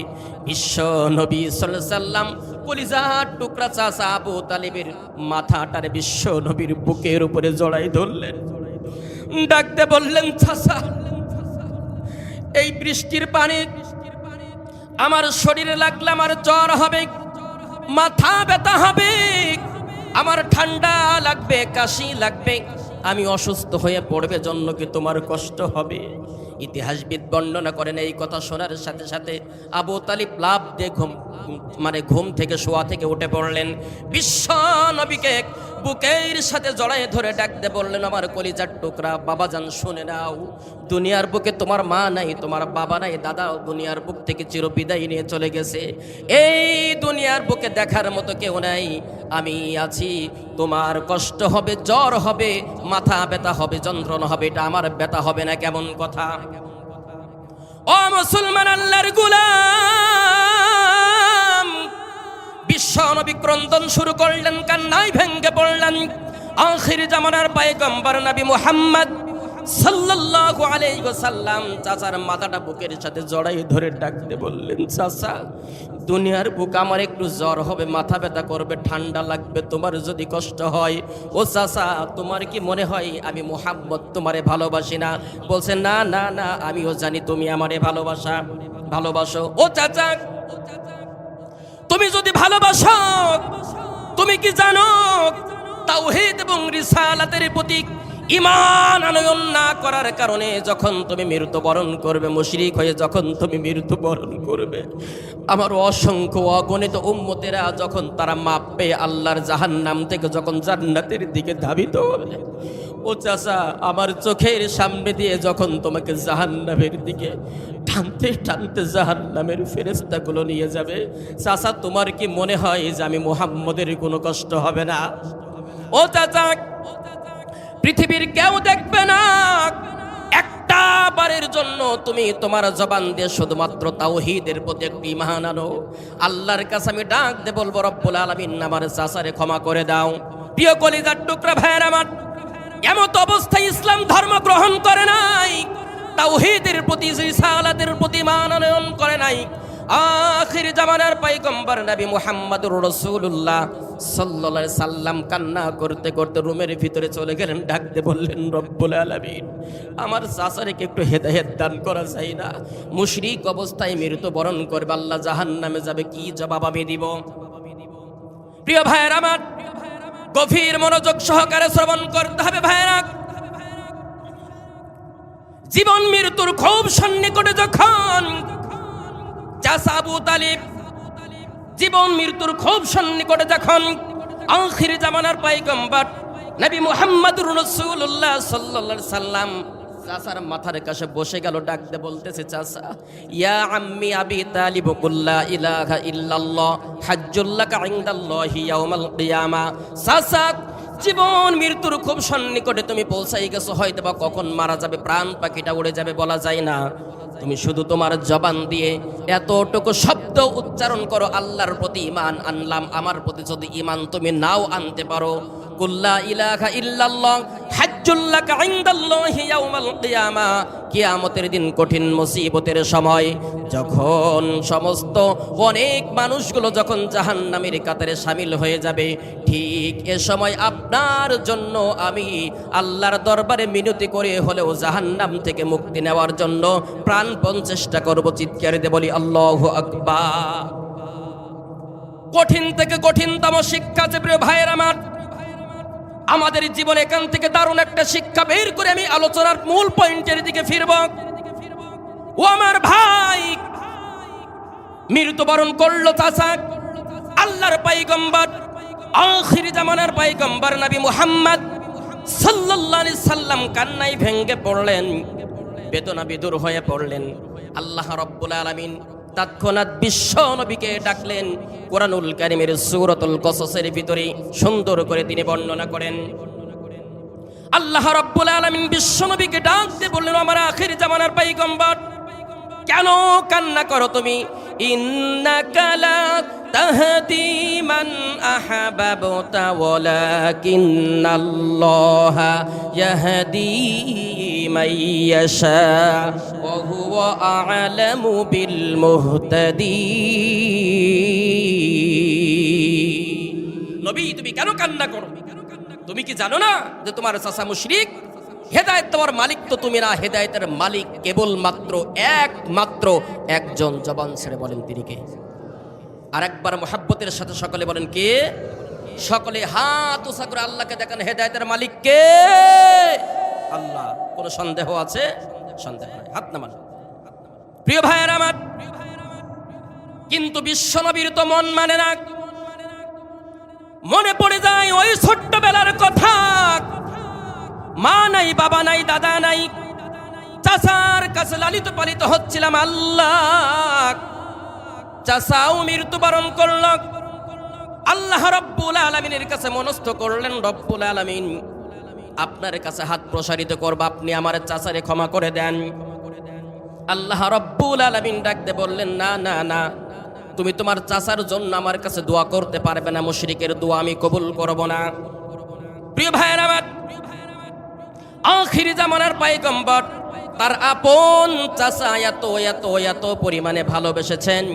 বিশ্ব নবী সাল্লাল্লাহু আলাইহি সাল্লাম কলিজার টুকরা চাচা আবু তালিবের মাথাটার বিশ্ব নবীর বুকের উপরে জড়াই ধরলেন, ডাকতে বললেন, চাচা, এই বৃষ্টির পানি আমার শরীরে লাগলে আমার জ্বর হবে, মাথা ব্যথা হবে, আমার ঠান্ডা লাগবে, কাশি লাগবে, আমি অসুস্থ হয়ে পড়বে, জন্য কি তোমার কষ্ট হবে? ইতিহাসবিদ বর্ণনা করেন, এই কথা শোনার সাথে সাথে আবু তালিব লাফ দিয়ে ঘুম থেকে শোয়া থেকে উঠে পড়লেন। বিশ্ব নবীকে বুকের সাথে জড়ায় ধরে ডাকতে বললেন, আমার কলিজার টুকরা বাবাজান, শুনে নাও, দুনিয়ার বুকে তোমার মা নাই, তোমার বাবা নাই, দাদা দুনিয়ার বুক থেকে চিরবিদায় নিয়ে চলে গেছে, এই দুনিয়ার বুকে দেখার মতো কেউ নাই, আমি আছি। তোমার কষ্ট হবে, জ্বর হবে, মাথা ব্যথা হবে, যন্ত্রণা হবে, এটা আমার ব্যথা হবে না, কেমন কথা? ও মুসলমান, আল্লাহর গোলাম, বিশ্ব নবী ক্রন্দন শুরু করলেন, কান্নায় ভেঙ্গে পড়লেন। আখির জামানার পয়গম্বর নবী মুহাম্মদ সাল্লাল্লাহু আলাইহি ওয়াসাল্লাম চাচার মাথাটা বুকের সাথে জড়াই ধরে ডাকতে বললেন, চাচা, দুনিয়ার বুক আমার একটু জ্বর হবে, মাথা ব্যথা করবে, ঠান্ডা লাগবে, তোমার যদি কষ্ট হয়, ও চাচা, তোমার কি মনে হয় আমি মুহাম্মদ তোমারে ভালোবাসি না? বলছে, না না না, আমিও জানি তুমি আমারে ভালোবাসো। ও চাচা, তুমি যদি ভালোবাসো, তুমি কি জানো তাওহীদ এবং রিসালাতের প্রতি ঈমান আনয়ন না করার কারণে যখন তুমি মৃত্যুবরণ করবে, মুশরিক হয়ে যখন তুমি মৃত্যুবরণ করবে, আমার অসংখ্য অগণিত উম্মতেরা যখন তারা মাপ পেয়ে আল্লাহর জাহান্নাম থেকে যখন জান্নাতের দিকে ধাবিত হবে, ও চাচা, আমার চোখের সামনে দিয়ে যখন তোমাকে জাহান্নামের দিকে টানতে টানতে জাহান্নামের ফেরেশতাগুলো নিয়ে যাবে, চাচা, তোমার কি মনে হয় যে আমি মুহাম্মদের কোনো কষ্ট হবে না? ও চাচা, পৃথিবীর কেউ দেখবে না, একটা বারের জন্য তুমি তোমার জবান দিয়ে শুধুমাত্র তাওহীদের প্রতি একটি ঈমান আনো। আল্লাহর কাছে আমি ডাক দে বলবো, রব্বুল আলামিন আমার চাচারে ক্ষমা করে দাও। প্রিয় কলিজার টুকরা ভাইয়ের আমার, এমত অবস্থায় ইসলাম ধর্ম গ্রহণ করে নাই, তাওহীদের প্রতি, রিসালাতের প্রতি ঈমান আনয়ন করে নাই। আখির জামানার পয়গম্বর নবী মুহাম্মদুর রাসূলুল্লাহ সাল্লাল্লাহু আলাইহি সাল্লাম কান্না করতে করতে রুমের ভিতরে চলে গেলেন, ডাকতে বললেন, রব্বুল আলামিন, আমার চাচাকে একটু হেদায়েত দান করা যায় না? মুশরিক অবস্থায় মৃত্যুবরণ করবে, আল্লাহ জাহান্নামে যাবে, কি জবাব আমি দিব? প্রিয় ভাইয়েরা আমার, গভীর মনোযোগ সহকারে শ্রবণ করতে হবে ভাইয়েরা। জীবন মৃত্যুর খুব সন্নিকটে যখন চাচা আবু তালিব জীবন মৃত্যুর খুব সন্নিকটে যখন আখির জামানার পয়গম্বর নবী মুহাম্মদুর রাসূলুল্লাহ সাল্লাল্লাহু আলাইহি সাল্লাম চাচার মাথার কাছে বসে গেল, ডাকতে বলতেছে, চাচা ইয়া আম্মি আবি তালিব কুল্লা ইলাহা ইল্লাল্লাহ হাজ্জুল লাকা ইনদাল্লাহি ইয়াউমাল কিয়ামা। চাচা জীবন মৃত্যুর খুব সন্নিকটে তুমি পৌঁছাই গেছো, হয়তো বা কখন মারা যাবে, প্রাণ পাখিটা উড়ে যাবে বলা যায় না। তুমি শুধু তোমার জবান দিয়ে এতটুকু শব্দ উচ্চারণ করো, আল্লাহর প্রতি ঈমান আনলাম। আমার প্রতি যদি ঈমান তুমি নাও আনতে পারো, কুল্লা ইলাহা ইল্লাল্লাহ হাজ্জুল লাকা ইনদাল্লাহি ইয়াউমাল কিয়ামা, কিয়ামতের দিন কঠিন মুসিবতের সময় যখন সমস্ত অনেক মানুষগুলো যখন জাহান্নামের কাতারে শামিল হয়ে যাবে, ঠিক এ সময় আপনার জন্য আমি আল্লাহর দরবারে মিনতি করে হলেও জাহান্নাম থেকে মুক্তি নেওয়ার জন্য প্রাণপণ চেষ্টা করব। চিৎকার দিয়ে বলি আল্লাহু আকবার। কঠিন থেকে কঠিনতম শিক্ষা যে প্রিয় ভাইয়ের আমার, আমাদের জীবনে এখান থেকে দারুণ একটা শিক্ষা বের করে আমি আলোচনার মূল পয়েন্টের দিকে ফিরব। ও আমার ভাই, মৃত্যুবরণ করলো চাচা আল্লাহর পয়গম্বর, আখির জামানার পয়গম্বর নবী মুহাম্মদ সাল্লাল্লাহু আলাইহি সাল্লাম কান্নায় ভেঙে পড়লেন, বেদনা বিদুর হয়ে পড়লেন। আল্লাহ রাব্বুল আলামিন তৎক্ষণাৎ বিশ্ব নবীকে ডাকলেন। কোরআনুল কারীমের সূরাতুল কসসের ভিতরে সুন্দর করে তিনি বর্ণনা করেন। আল্লাহ রাব্বুল আলামিন বিশ্ব নবীকে ডাকতে বললেন, আমার আখির জামানার পয়গম্বর, কেন কান্না করো তুমি? ইন্নাকা লা তাহদি মান আহাবাবতা ওয়ালাকিন্নাল্লাহা ইয়াহদি মান ইয়াশা ওয়া হুয়া আ'লামু বিল মুহতাদিন। নবী, তুমি কেন কান্না করো? তুমি কি জানো না যে তোমার চাচা মুশরিক? হেদায়েত তোমার মালিক তো তুমি না, হেদায়েতের মালিক কেবলমাত্র একমাত্র একজন। জবান ছেড়ে বলেন তিনি কে? আর একবার মুহাব্বতের সাথে সকলে বলেন কে? সকলে হাত উঁচা করে আল্লাহকে দেখান, হেদায়েতের মালিক কে? আল্লাহ। কোনো সন্দেহ আছে? সন্দেহ নাই, হাত নামান। প্রিয় ভাইয়েরা আমার, কিন্তু বিশ্বনবীর তো মন মানে না। মনে পড়ে যায় ওই ছোট্টবেলার কথা, মা নাই, বাবা নাই, দাদা নাই, চাচার কাছে লালিত পালিত হচ্ছিলাম। আল্লাহ, চাচাও মৃত্যুবরণ করল। আল্লাহ রব্বুল আলামিনের কাছে মনস্থ করলেন, রব্বুল আলামিন আপনার কাছে হাত প্রসারিত করব, আপনি আমার চাচারে ক্ষমা করে দেন। আল্লাহ রব্বুল আলামিন ডাকতে বললেন, না না না, তুমি তোমার চাচার জন্য আমার কাছে দোয়া করতে পারবে না, মুশরিকের দোয়া আমি কবুল করব না। প্রিয় ভাইয়েরা আমার, আখির জামানার পয়গম্বর তার আপন চাচা এত এত এত পরিমাণে ভালোবেসেছেন,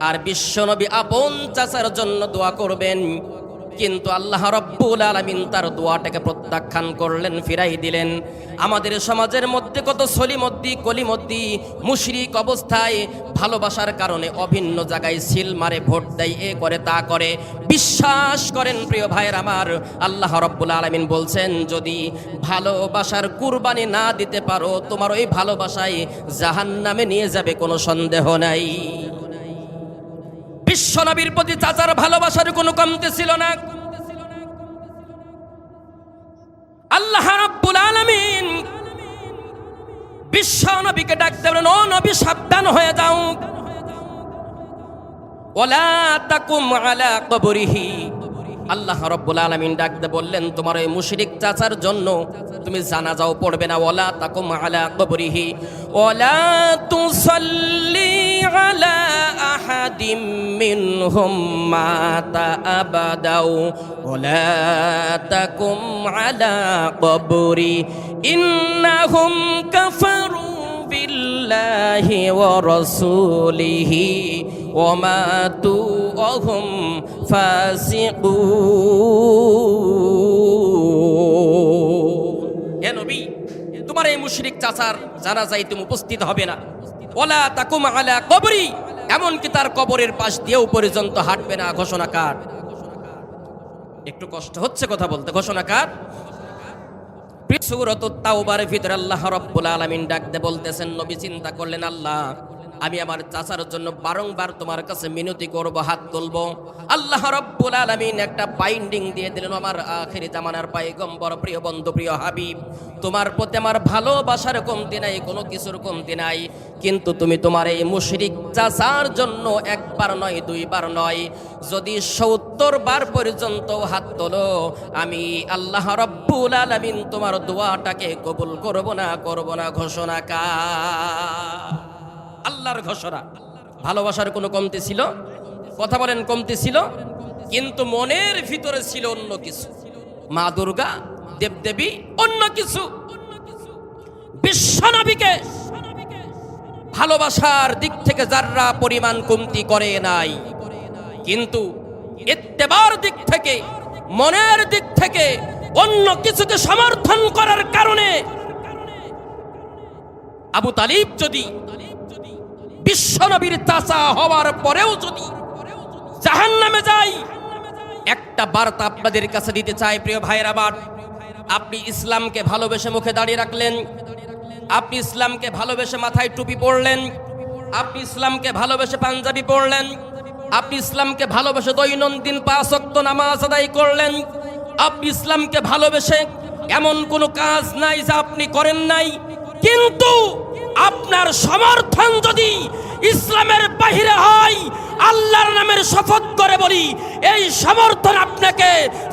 আর বিশ্বনবী আপন চাচার জন্য দোয়া করবেন, কিন্তু আল্লাহ রাব্বুল আলামিন তার দোয়াটাকে প্রত্যাখ্যান করলেন, ফিরাই দিলেন। আমাদের সমাজের মধ্যে কত সলিমদ্দি কলিমদ্দি মুশরিক অবস্থায় ভালোবাসার কারণে অভিন্ন জায়গায় সিল মারে, ভোট দেয়, এ করে তা করে। বিশ্বাস করেন প্রিয় ভাইয়ের আমার, আল্লাহ রাব্বুল আলামিন বলছেন, যদি ভালোবাসার কুরবানি না দিতে পারো, তোমার ওই ভালোবাসায় জাহান্নামে নিয়ে যাবে, কোনো সন্দেহ নাই। বিশ্বনবীর প্রতি চাচার ভালোবাসার কোনো কমতি ছিল না। আল্লাহ রাব্বুল আলামিন বিশ্বনবীকে ডাকতে বলেন, ও নবী সাবধান হয়ে যাও, ওয়ালা তাকুম আলা কবরিহি। আল্লাহ রাব্বুল আলামিন ডাকতে বললেন, তোমার ওই মুশরিক চাচার জন্য তুমি জানাজাও পড়বে না। ওয়ালা তাকুম আলা কবরিহি ওয়ালা তুসাল্লি আলা আহাদিম মিনহুম মাতা আবাদাও ওয়ালা তাকুম আলা কবরি ইন্নাহুম কাফারু বিল্লাহি ওয়া রাসূলিহি ওয়া মাতু ওয়া হুম ফাসিকুন। হে নবী, তোমার এই মুশরিক চাচার জানাজায় তুমি উপস্থিত হবে না। ওয়ালা তাকুম আলা কবরি, এমনকি তার কবরের পাশ দিয়েও পর্যন্ত হাঁটবে না। ঘোষণাকার, একটু কষ্ট হচ্ছে কথা বলতে, ঘোষণাকার। সূরাতুত তাওবার ভিতরে আল্লাহ রাব্বুল আলামিন ডাকতে বলতেছেন, নবী চিন্তা করলেন, আল্লাহ আমি আমার চাচার জন্য বারংবার তোমার কাছে মিনতি করব, হাত তুলব। আল্লাহ রাব্বুল আলামিন একটা বাইন্ডিং দিয়ে দিলেন, আমার আখিরি জামানার পয়গম্বর, প্রিয় বন্ধু, প্রিয় হাবিব, তোমার প্রতি আমার ভালোবাসার কমতি নাই, কোনো কিছুর কমতি নাই, কিন্তু তুমি তোমার এই মুশরিক চাচার জন্য একবার নয়, দুইবার নয়, যদি 70 বার পর্যন্ত হাত তোলো, আমি আল্লাহ রাব্বুল আলামিন তোমার দোয়াটাকে কবুল করব না ঘোষণা কা আল্লাহর ঘোষণা। ভালোবাসার কোনো কমতি ছিল? কথা বলেন, কমতি ছিল? কিন্তু মনের ভিতরে ছিল অন্য কিছু, মা দুর্গা, দেবদেবী, অন্য কিছু। বিশ্বনবীকে ভালোবাসার দিক থেকে যাররা পরিমাণ কমতি করে নাই, কিন্তু ইত্তেবার দিক থেকে, মনের দিক থেকে অন্য কিছুকে সমর্থন করার কারণে আবু তালিব যদি বিশ্বনবীর চাচা হওয়ার পরেও যদি জাহান্নামে যায়, একটা বার্তা আপনাদের কাছে দিতে চাই প্রিয় ভাইরা আমার। আপনি ইসলামকে ভালোবেসে মুখে দাঁড়িয়ে রাখলেন, আপনি ইসলামকে ভালোবেসে মাথায় টুপি পরলেন, আপনি ইসলামকে ভালোবেসে পাঞ্জাবি পরলেন, আপনি ইসলামকে ভালোবেসে দৈনন্দিন 5 ওয়াক্ত নামাজ আদায় করলেন, আপনি ইসলামকে ভালোবেসে এমন কোনো কাজ নাই যা আপনি করেন নাই, কিন্তু আপনার সমর্থন যদি ইসলামের বাহিরে হয়, আল্লাহর নামের শপথ করে বলি, এই সমর্থন আপনাকে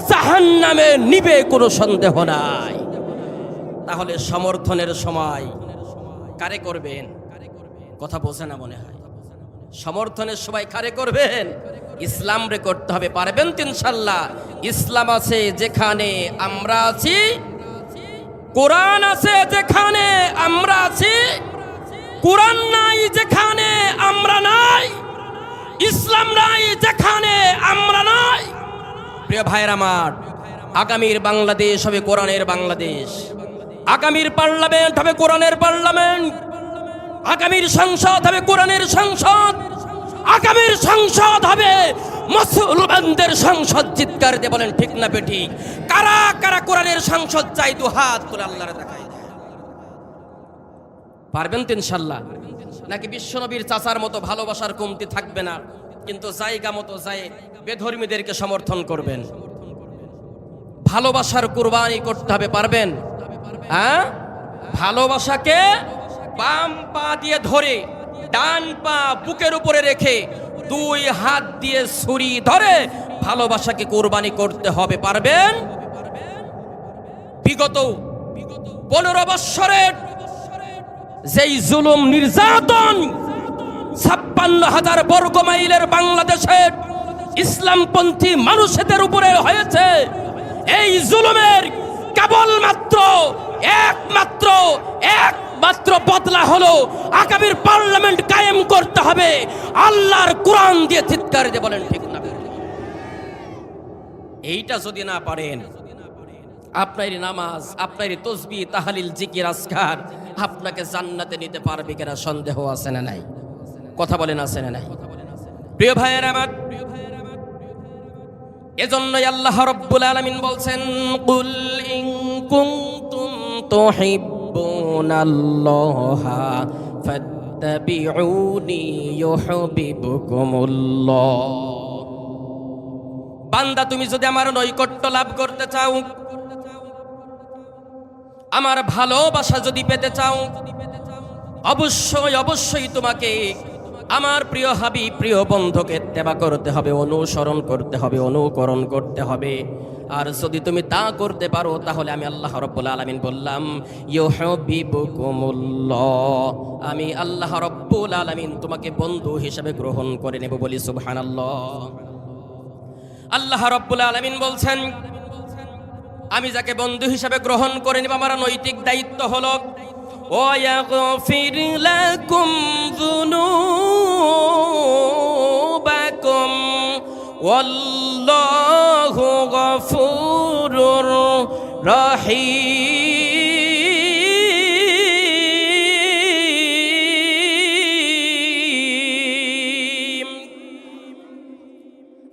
জাহান্নামে নিবে, কোনো সন্দেহ নাই। তাহলে সমর্থনের সময় কারে করবেন? কথা বোঝে না মনে হয়। সমর্থনের সময় কারে করবেন? ইসলাম রে করতে হবে। পারবেন তো ইনশাআল্লাহ? ইসলাম আছে যেখানে আমরা আছি, কোরআন আছে যেখানে আমরা আছি, কোরআন নাই যেখানে আমরা নাই, ইসলাম নাই যেখানে আমরা নাই। প্রিয় ভাইরা আমার, আগামীর বাংলাদেশ হবে কোরআনের বাংলাদেশ, আগামীর পার্লামেন্ট হবে কোরআনের পার্লামেন্ট, আগামীর সংসদ হবে কোরআনের সংসদ, আগামীর সংসদ হবে মুসলমানদের সংসদ। চিৎকার দিয়ে বলেন ঠিক না বেঠিক? কারা কারা কোরআনের সংসদ চাই? দু হাত তুলে আল্লাহরে দেখাই। পারবেন তো ইনশাআল্লাহ? নাকি বিশ্বনবীর চাচার মতো ভালোবাসার কমতি থাকবে না, কিন্তু জায়গা মতো যায় বেধর্মীদেরকে সমর্থন করবেন? ভালোবাসার কুরবানি করতে হবে। পারবেন? হ্যাঁ, ভালোবাসাকে বাম পা দিয়ে ধরে ডান পা বুকের উপরে রেখে 2 হাত দিয়ে ছুরি ধরে ভালোবাসাকে কুরবানি করতে হবে। পারবেন? বিগত 15 বৎসরের যেই জুলুম নির্যাতন 56,000 বর্গ মাইলের বাংলাদেশের ইসলামপন্থী মানুষদের উপরে হয়েছে, এই জুলুমের কেবলমাত্র একমাত্র বদলা হলো আগামীর পার্লামেন্ট কায়েম করতে হবে আল্লাহর কোরআন দিয়ে। চিৎকার দিয়ে বলেন ঠিক না? এইটা যদি না পারেন, আপনারই নামাজ, আপনারই তসবিহ, তাহলিল, জিকির, আজকার আপনাকে জান্নাতে নিতে পারবে কিনা সন্দেহ আছে না নাই? কথা বলেন, আছে না নাই? প্রিয় ভাইয়েরা আমার, এজন্যই আল্লাহ রাব্বুল আলামিন বলছেন, কুল ইন কুনতুম তুহিব্বুনাল্লাহা ফাত্তাবিউনি ইউহিব্বুকুমুল্লাহ। বান্দা, তুমি যদি আমার নৈকট্য লাভ করতে চাও, আমার ভালোবাসা যদি পেতে চাও, অবশ্যই তোমাকে আমার প্রিয় হাবিব, প্রিয় বন্ধুকে ইত্তেবা করতে হবে, অনুসরণ করতে হবে, অনুকরণ করতে হবে। আর যদি তুমি তা করতে পারো, তাহলে আমি আল্লাহ রাব্বুল আলামিন বললাম, ইউহিব্বুকুমুল্লাহ, আমি আল্লাহ রাব্বুল আলামিন তোমাকে বন্ধু হিসেবে গ্রহণ করে নেব। বলি সুবহানাল্লাহ। আল্লাহ রাব্বুল আলামিন বলছেন, আমি যাকে বন্ধু হিসেবে গ্রহণ করে নেব, আমার নৈতিক দায়িত্ব হলো وَيَغْفِرْ لَكُمْ ذُنُوبَكُمْ وَاللَّهُ غَفُورٌ رَحِيمٌ।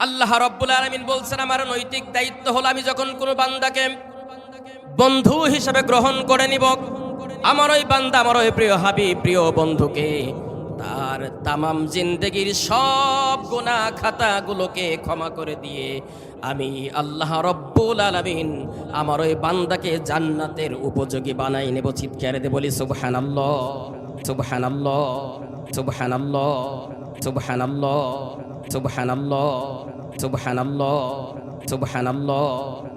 আল্লাহ রাব্বুল আলামিন বলছেন, আমার নৈতিক দায়িত্ব হলো আমি যখন কোনো বান্দাকে বন্ধু হিসেবে গ্রহণ করে নিব। আমার ওই বান্দা, আমার ওই প্রিয় হাবিব, প্রিয় বন্ধুকে তার তামাম জিন্দেগির সব গুনাহ খাতাগুলোকে ক্ষমা করে দিয়ে আমি আল্লাহ রব্বুল আলামিন আমার ওই বান্দাকে জান্নাতের উপযোগী বানাই নেব। চিৎকার দিয়ে বলি সুবহানাল্লাহ, সুবহানাল্লাহ, সুবহানাল্লাহ, সুবহানাল্লাহ, সুবহানাল্লাহ, সুবহানাল্লাহ, সুবহানাল্লাহ।